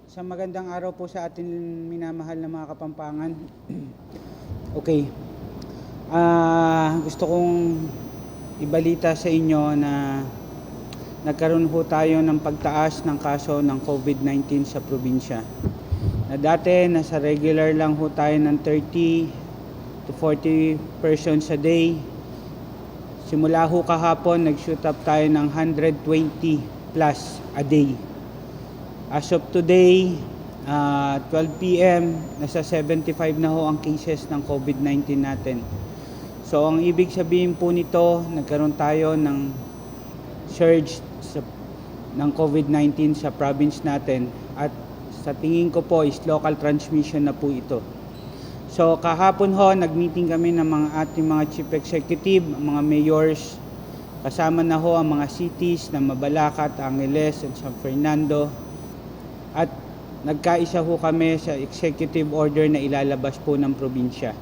Sa magandang araw po sa atin minamahal na mga Kapampangan. Okay. Gusto kong ibalita sa inyo na nagkaroon ho tayo ng pagtaas ng kaso ng COVID-19 sa probinsya. Na dati nasa regular lang ho tayo ng 30 to 40 persons a day. Simula ho kahapon nag-shoot up tayo ng 120 plus a day. As of today, 12 p.m., nasa 75 na ho ang cases ng COVID-19 natin. So, ang ibig sabihin po nito, nagkaroon tayo ng surge ng COVID-19 sa province natin. At sa tingin ko po is local transmission na po ito. So, kahapon ho, nag-meeting kami ng ating mga chief executive, mga mayors, kasama na ho ang mga cities na Mabalacat, Angeles, at San Fernando. At nagkaisa ho kami sa executive order na ilalabas po ng probinsya.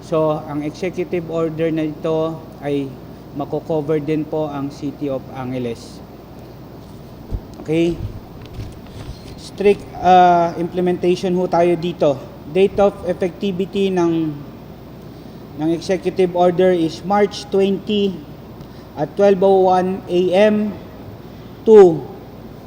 So, ang executive order na ito ay mako-cover din po ang City of Angeles. Okay? Strict implementation ho tayo dito. Date of effectivity ng executive order is March 20 at 12:01 a.m. to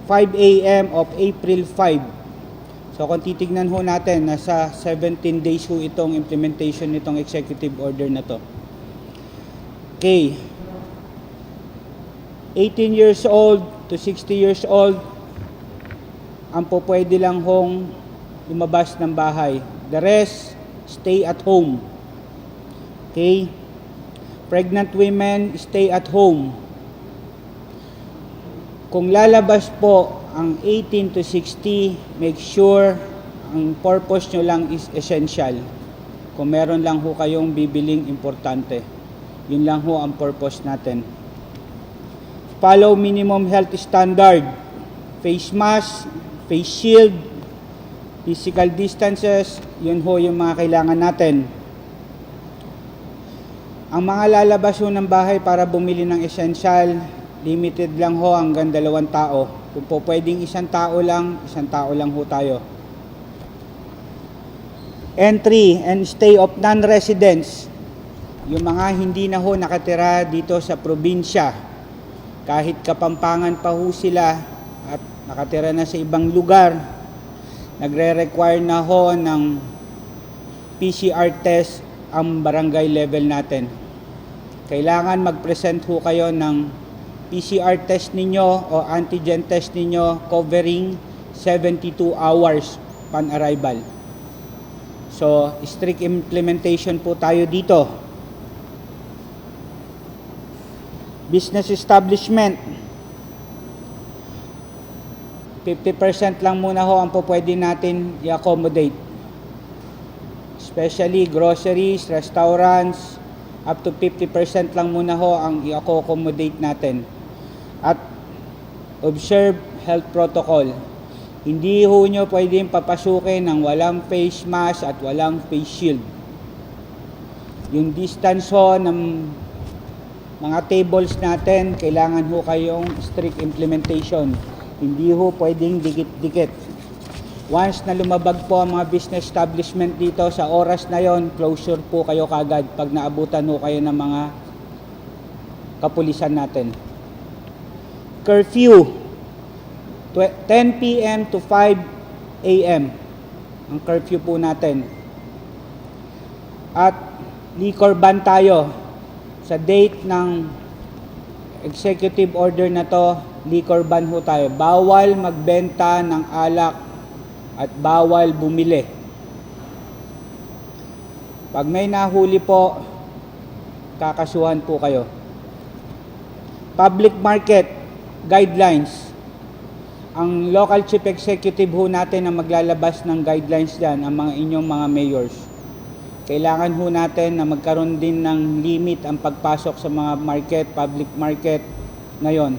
5 a.m. of April 5. So kung titignan ho natin, nasa 17 days ho itong implementation nitong executive order na to. Okay. 18 years old to 60 years old, ang po pwede lang hong lumabas ng bahay. The rest, stay at home. Okay. Pregnant women, stay at home. Kung lalabas po ang 18 to 60, make sure ang purpose nyo lang is essential. Kung meron lang ho kayong bibiling importante, yun lang ho ang purpose natin. Follow minimum health standard. Face mask, face shield, physical distances, yun ho yung mga kailangan natin. Ang mga lalabas ho ng bahay para bumili ng essential, limited lang ho hanggang 2 tao. Kung po pwedeng 1 tao lang ho tayo. Entry and stay of non-residents. Yung mga hindi na ho nakatira dito sa probinsya, kahit Kapampangan pa ho sila at nakatira na sa ibang lugar, nagre-require na ho ng PCR test ang barangay level natin. Kailangan mag-present ho kayo ng PCR test ninyo o antigen test ninyo covering 72 hours upon arrival. So, strict implementation po tayo dito. Business establishment. 50% lang muna ho ang po pwede natin i-accommodate. Especially groceries, restaurants, up to 50% lang muna ho ang i-accommodate natin. At observe health protocol. Hindi ho nyo pwedeng papasukin ng walang face mask at walang face shield. Yung distance ho ng mga tables natin, kailangan ho kayong strict implementation. Hindi ho pwedeng dikit-dikit. Once na lumabag po ang mga business establishment dito, sa oras na yon, closure po kayo kagad pag naabutan ho kayo ng mga kapulisan natin. Curfew, 10 p.m. to 5 a.m. ang curfew po natin. At liquor ban tayo. Sa date ng executive order na to, liquor ban ho tayo. Bawal magbenta ng alak at bawal bumili. Pag may nahuli po, kakasuhan po kayo. Public market guidelines. Ang local chief executive ho natin ang maglalabas ng guidelines dyan, ang mga inyong mga mayors. Kailangan ho natin na magkaroon din ng limit ang pagpasok sa mga market, public market ngayon.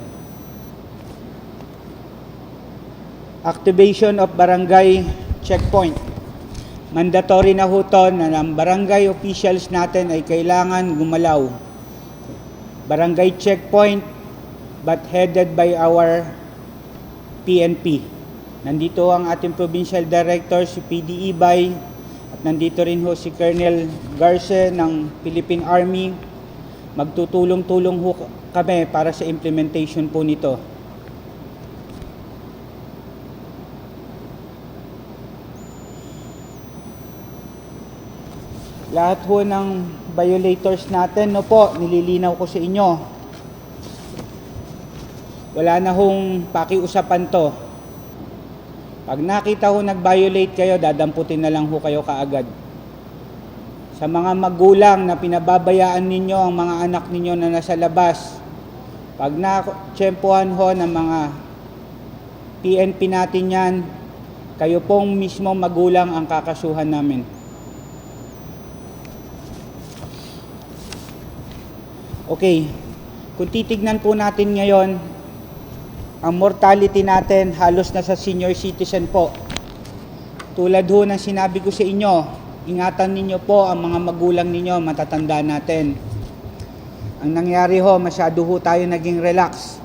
Activation of barangay checkpoint. Mandatory na ho to na ang barangay officials natin ay kailangan gumalaw. Barangay checkpoint but headed by our PNP. Nandito ang ating Provincial Director, si PD Ibay, at nandito rin ho si Colonel Garce ng Philippine Army. Magtutulong-tulong ho kami para sa implementation po nito. Lahat ho ng violators natin, no po, nililinaw ko sa inyo. Wala na hong pakiusapan to. Pag nakita ho nag-violate kayo, dadamputin na lang ho kayo kaagad. Sa mga magulang na pinababayaan ninyo ang mga anak ninyo na nasa labas, pag na-tsempuhan ho ng mga PNP natin yan, kayo pong mismo magulang ang kakasuhan namin. Okay, kung titignan po natin ngayon, ang mortality natin halos nasa senior citizen po. Tulad ho ng sinabi ko sa inyo, ingatan ninyo po ang mga magulang ninyo, matatanda natin. Ang nangyari ho, masyado ho tayo naging relax.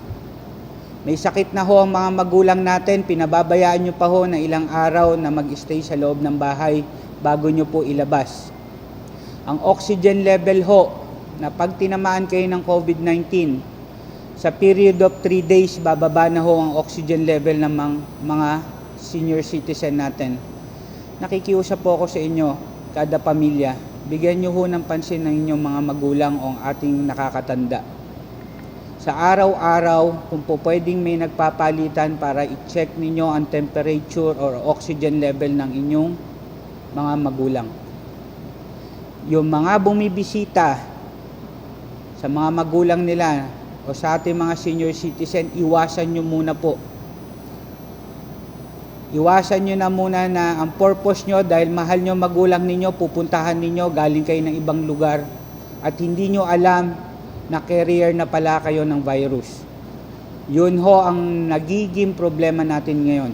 May sakit na ho ang mga magulang natin, pinababayaan nyo pa ho na ilang araw na mag-stay sa loob ng bahay bago nyo po ilabas. Ang oxygen level ho, na pag tinamaan kayo ng COVID-19, sa period of 3 days, bababa na ho ang oxygen level ng mga senior citizen natin. Nakikiusap po ako sa inyo, kada pamilya, bigyan nyo ho ng pansin ng inyong mga magulang o ating nakakatanda. Sa araw-araw, kung po pwedeng may nagpapalitan para i-check ninyo ang temperature or oxygen level ng inyong mga magulang. Yung mga bumibisita sa mga magulang nila o sa ating mga senior citizen, iwasan nyo muna po. Iwasan nyo na muna na ang purpose nyo dahil mahal nyo magulang ninyo, pupuntahan ninyo, galing kayo ng ibang lugar at hindi nyo alam na carrier na pala kayo ng virus. Yun ho ang nagiging problema natin ngayon.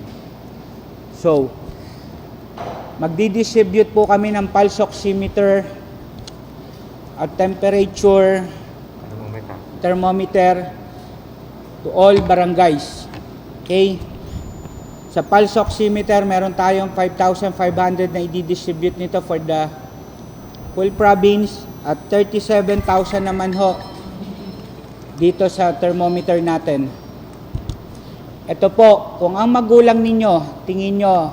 So, magdi-distribute po kami ng pulse oximeter at temperature thermometer to all barangays. Okay? Sa pulse oximeter, meron tayong 5,500 na i-distribute nito for the whole province at 37,000 naman ho dito sa thermometer natin. Ito po, kung ang magulang ninyo, tingin nyo,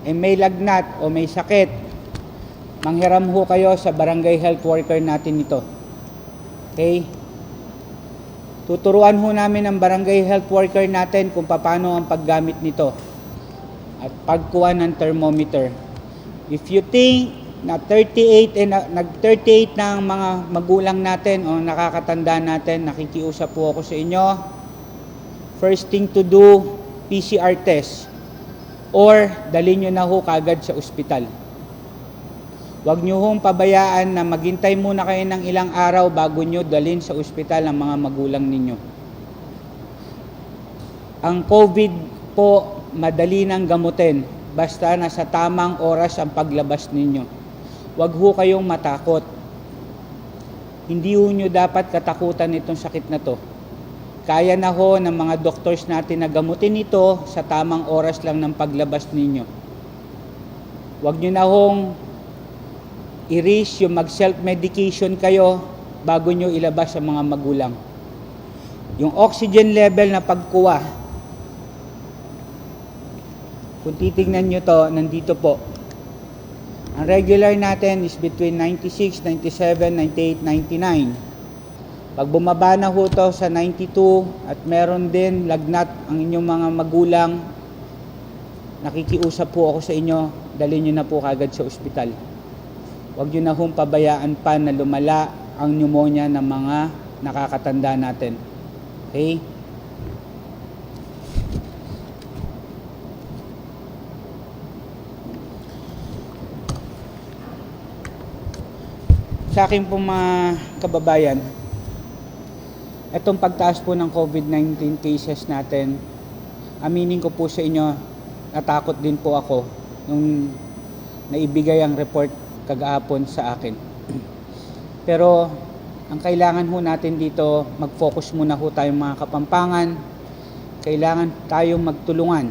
may lagnat o may sakit, manghiram ho kayo sa barangay health worker natin ito. Okay? Tuturuan ho namin ang barangay health worker natin kung paano ang paggamit nito at pagkuha ng thermometer. If you think na 38 nag-38 na ang mga magulang natin o nakakatanda natin, nakikiusap po ako sa inyo, first thing to do, PCR test or dalhin nyo na ho kagad sa ospital. Huwag nyo hong pabayaan na maghintay muna kayo ng ilang araw bago nyo dalhin sa ospital ang mga magulang ninyo. Ang COVID po, madali nang gamutin basta nasa tamang oras ang paglabas ninyo. Huwag ho kayong matakot. Hindi ho nyo dapat katakutan itong sakit na to. Kaya na ho ng mga doctors natin na gamutin ito sa tamang oras lang ng paglabas ninyo. Huwag nyo na hong i-risk yung mag-self-medication kayo bago nyo ilabas sa mga magulang. Yung oxygen level na pagkuha, kung titignan nyo to, nandito po. Ang regular natin is between 96, 97, 98, 99. Pag bumaba na ho to sa 92 at meron din lagnat ang inyong mga magulang, nakikiusap po ako sa inyo, dalhin nyo na po kagad sa ospital. Huwag nyo na hong pabayaan pa na lumala ang pneumonia ng mga nakakatanda natin. Okay? Sa akin po mga kababayan, itong pagtaas po ng COVID-19 cases natin, aminin ko po sa inyo, natakot din po ako nung naibigay ang report kagahapon sa akin. Pero ang kailangan ho natin dito, mag-focus muna ho tayong mga Kapampangan. Kailangan tayong magtulungan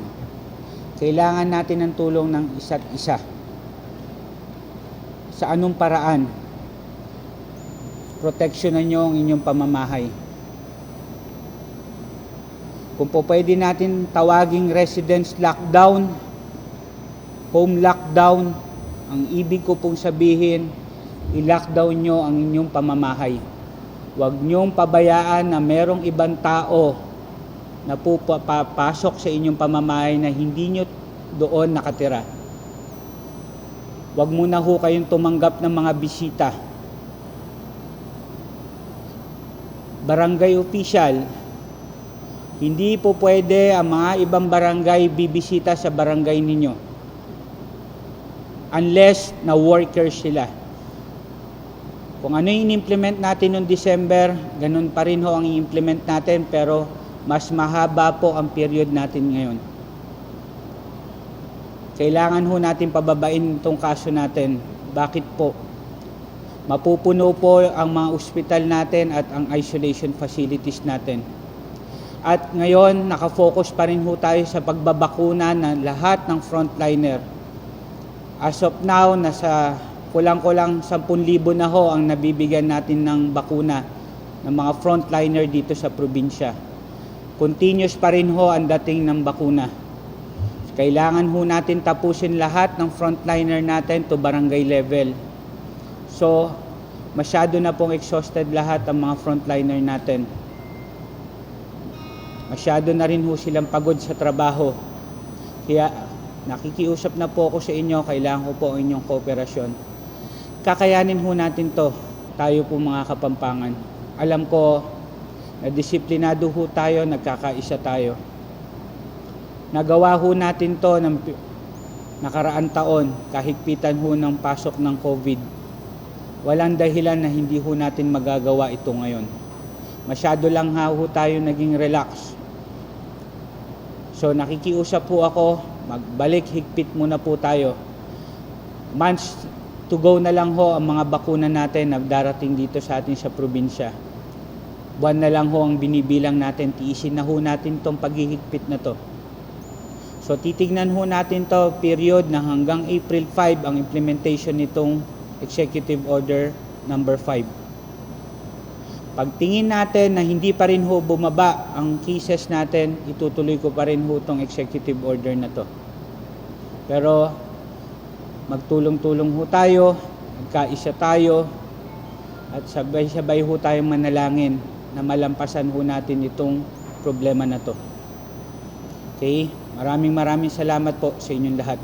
Kailangan natin ng tulong ng isa't isa. Sa anong paraan? Proteksyonan nyo ang inyong pamamahay. Kung po pwede natin tawaging residence lockdown, home lockdown, ang ibig ko pong sabihin, i-lockdown nyo ang inyong pamamahay. Huwag nyong pabayaan na merong ibang tao na papasok sa inyong pamamahay na hindi nyo doon nakatira. Huwag muna ho kayong tumanggap ng mga bisita. Barangay official, hindi po pwede ang mga ibang barangay bibisita sa barangay ninyo unless na workers sila. Kung ano yung in-implement natin noong December, ganun pa rin ho ang i-implement natin, pero mas mahaba po ang period natin ngayon. Kailangan ho natin pababain itong kaso natin. Bakit po? Mapupuno po ang mga ospital natin at ang isolation facilities natin. At ngayon, nakafocus pa rin ho tayo sa pagbabakuna ng lahat ng frontliner. As of now, nasa kulang-kulang 10,000 na ho ang nabibigyan natin ng bakuna ng mga frontliner dito sa probinsya. Continuous pa rin ho ang dating ng bakuna. Kailangan ho natin tapusin lahat ng frontliner natin to barangay level. So, masyado na pong exhausted lahat ang mga frontliner natin. Masyado na rin ho silang pagod sa trabaho. Kaya nakikiusap na po ako sa inyo, kailangan ko po ang inyong kooperasyon. Kakayanin ho natin to, tayo po mga Kapampangan. Alam ko na disiplinado ho tayo, nagkakaisa tayo. Nagawa ho natin to ng nakaraang taon, kahigpitan ho ng pasok ng COVID. Walang dahilan na hindi ho natin magagawa ito ngayon. Masyado lang ho tayo naging relax. So nakikiusap po ako, magbalik higpit muna po tayo. Months to go na lang ho ang mga bakuna natin na darating dito sa atin sa probinsya. Buwan na lang ho ang binibilang natin, tiisin na ho natin tong paghihigpit na to. So titignan ho natin to period na hanggang April 5 ang implementation nitong Executive Order number 5. Pagtingin natin na hindi pa rin ho bumaba ang cases natin, itutuloy ko pa rin ho itong Executive Order na to. Pero magtulong-tulong ho tayo, magkaisa tayo, at sabay-sabay ho tayong manalangin na malampasan ho natin itong problema na to. Okay? Maraming salamat po sa inyong lahat.